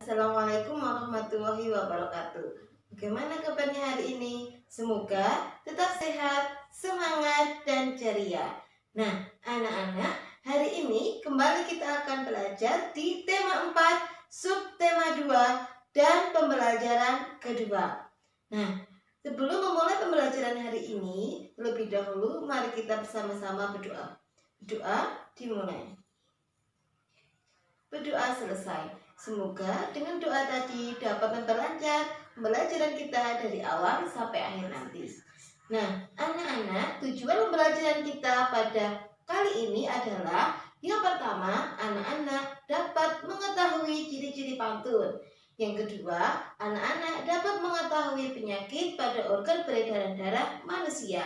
Assalamualaikum warahmatullahi wabarakatuh. Bagaimana kabarnya hari ini? Semoga tetap sehat, semangat, dan ceria. Nah, anak-anak, hari ini kembali kita akan belajar di tema 4, subtema 2, dan pembelajaran kedua. Nah, sebelum memulai pembelajaran hari ini, terlebih dahulu mari kita bersama-sama berdoa. Berdoa dimulai. Berdoa selesai. Semoga dengan doa tadi dapat memperlancar pembelajaran kita dari awal sampai akhir nanti. Nah, anak-anak, tujuan pembelajaran kita pada kali ini adalah yang pertama, anak-anak dapat mengetahui ciri-ciri pantun. Yang kedua, anak-anak dapat mengetahui penyakit pada organ peredaran darah manusia.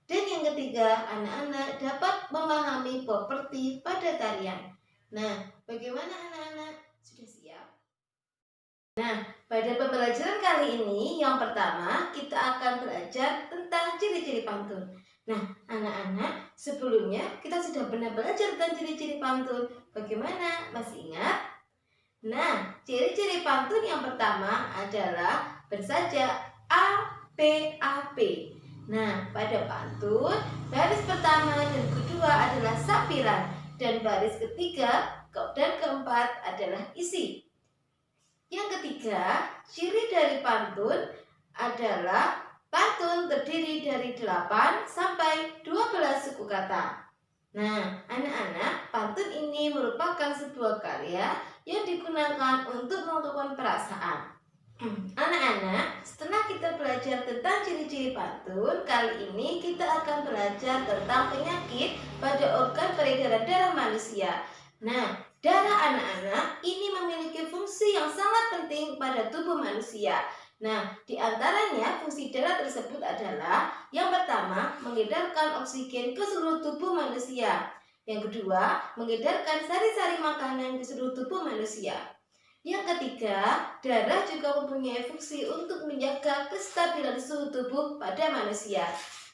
Dan yang ketiga, anak-anak dapat memahami properti pada tarian. Nah, bagaimana anak-anak? Sudah siap? Nah, pada pembelajaran kali ini yang pertama kita akan belajar tentang ciri-ciri pantun. Nah, anak-anak, sebelumnya kita sudah pernah belajar tentang ciri-ciri pantun. Bagaimana? Masih ingat? Nah, ciri-ciri pantun yang pertama adalah bersajak A, P, A, P. Nah, pada pantun, baris pertama dan kedua adalah sampiran. Dan baris ketiga dan keempat adalah isi. Yang ketiga, ciri dari pantun adalah pantun terdiri dari 8 sampai 12 suku kata. Nah, anak-anak, pantun ini merupakan sebuah karya yang digunakan untuk mengungkapkan perasaan. Anak-anak, setelah kita belajar tentang ciri-ciri pantun, kali ini kita akan belajar tentang penyakit pada organ peredaran darah manusia. Nah, darah anak-anak ini memiliki fungsi yang sangat penting pada tubuh manusia. Nah, di antaranya fungsi darah tersebut adalah yang pertama, mengedarkan oksigen ke seluruh tubuh manusia. Yang kedua, mengedarkan sari-sari makanan ke seluruh tubuh manusia. Yang ketiga, darah juga mempunyai fungsi untuk menjaga kestabilan suhu tubuh pada manusia.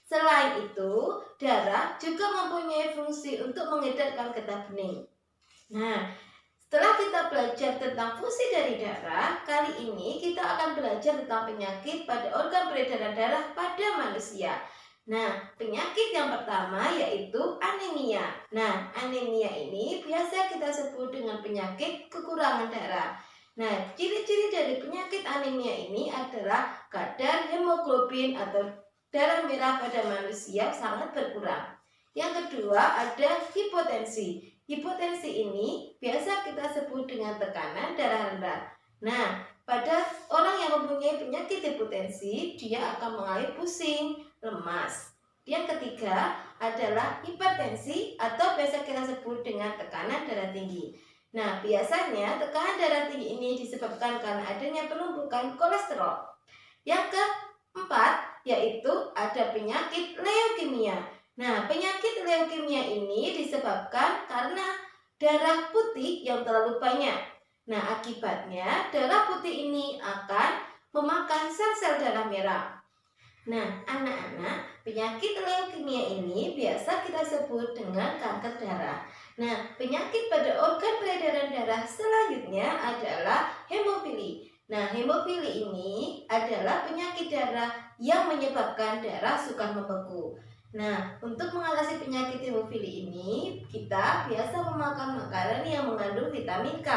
Selain itu, darah juga mempunyai fungsi untuk mengedarkan getah bening. Nah, setelah kita belajar tentang fungsi dari darah, kali ini kita akan belajar tentang penyakit pada organ peredaran darah pada manusia. Nah, penyakit yang pertama yaitu anemia. Nah, anemia ini biasa kita sebut dengan penyakit kekurangan darah. Nah, ciri-ciri dari penyakit anemia ini adalah kadar hemoglobin atau darah merah pada manusia sangat berkurang. Yang kedua ada hipotensi. Hipotensi ini biasa kita sebut dengan tekanan darah rendah. Nah, pada orang yang mempunyai penyakit hipotensi, dia akan mengalami pusing, lemas. Yang ketiga adalah hipertensi atau biasa kita sebut dengan tekanan darah tinggi. Nah, biasanya tekanan darah tinggi ini disebabkan karena adanya penumpukan kolesterol. Yang keempat yaitu ada penyakit leukemia. Nah, penyakit leukemia ini disebabkan karena darah putih yang terlalu banyak. Nah, akibatnya darah putih ini akan memakan sel-sel darah merah. Nah, anak-anak, penyakit leukemia ini biasa kita sebut dengan kanker darah. Nah, penyakit pada organ peredaran darah selanjutnya adalah hemofili. Nah, hemofili ini adalah penyakit darah yang menyebabkan darah suka membeku. Nah, untuk mengatasi penyakit hemofili ini, kita biasa memakan makanan yang mengandung vitamin K.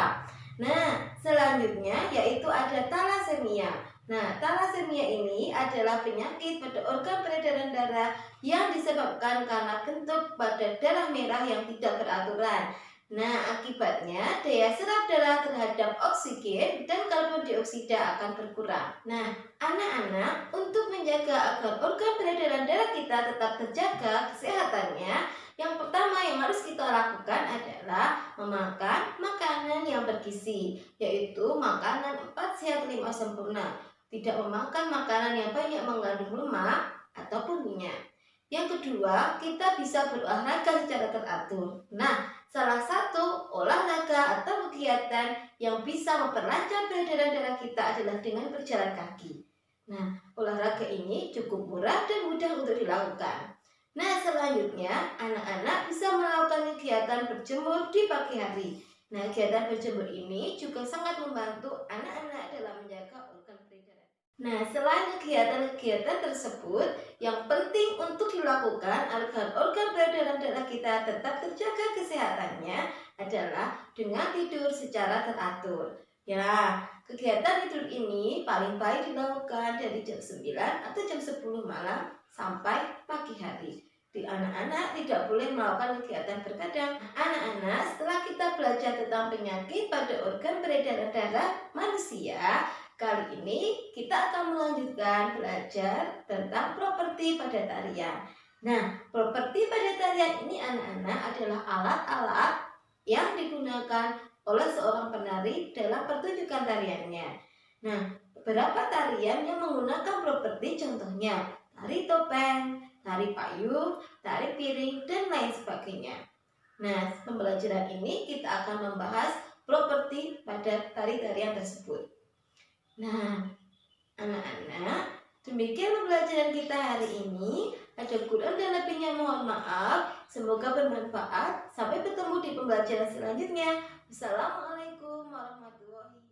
Nah, selanjutnya yaitu ada talasemia. Nah, talasemia ini adalah penyakit pada organ peredaran darah yang disebabkan karena bentuk pada darah merah yang tidak beraturan. Nah, akibatnya daya serap darah terhadap oksigen dan karbon dioksida akan berkurang. Nah, anak-anak, untuk menjaga agar organ peredaran darah kita tetap terjaga kesehatannya, yang pertama yang harus kita lakukan adalah memakan makanan yang bergizi, yaitu makanan 4 sehat 5 sempurna. Tidak memakan makanan yang banyak mengandung lemak ataupun minyak. Yang kedua, kita bisa berolahraga secara teratur. Nah, salah satu olahraga atau kegiatan yang bisa memperlancar peredaran darah kita adalah dengan berjalan kaki. Nah, olahraga ini cukup murah dan mudah untuk dilakukan. Nah, selanjutnya anak-anak bisa melakukan kegiatan berjemur di pagi hari. Nah, kegiatan berjemur ini juga sangat membantu anak-anak dalam menjaga organ peredaran. Nah, selain kegiatan-kegiatan tersebut, yang penting untuk dilakukan agar organ peredaran darah kita tetap terjaga kesehatannya adalah dengan tidur secara teratur. Ya, kegiatan tidur ini paling baik dilakukan dari jam 9 atau jam 10 malam sampai pagi hari. Di anak-anak tidak boleh melakukan kegiatan berkadang. Anak-anak, setelah kita belajar tentang penyakit pada organ peredaran darah manusia, kali ini kita akan melanjutkan belajar tentang properti pada tarian. Nah, properti pada tarian ini anak-anak adalah alat-alat yang digunakan oleh seorang penari dalam pertunjukan tariannya. Nah, beberapa tarian yang menggunakan properti contohnya tari topeng, tari payung, tari piring, dan lain sebagainya. Nah, pembelajaran ini kita akan membahas properti pada tari-tarian tersebut. Nah, anak-anak, demikian pembelajaran kita hari ini. Ada kurang dan lebihnya mohon maaf. Semoga bermanfaat. Sampai bertemu di pembelajaran selanjutnya. Wassalamualaikum warahmatullahi wabarakatuh.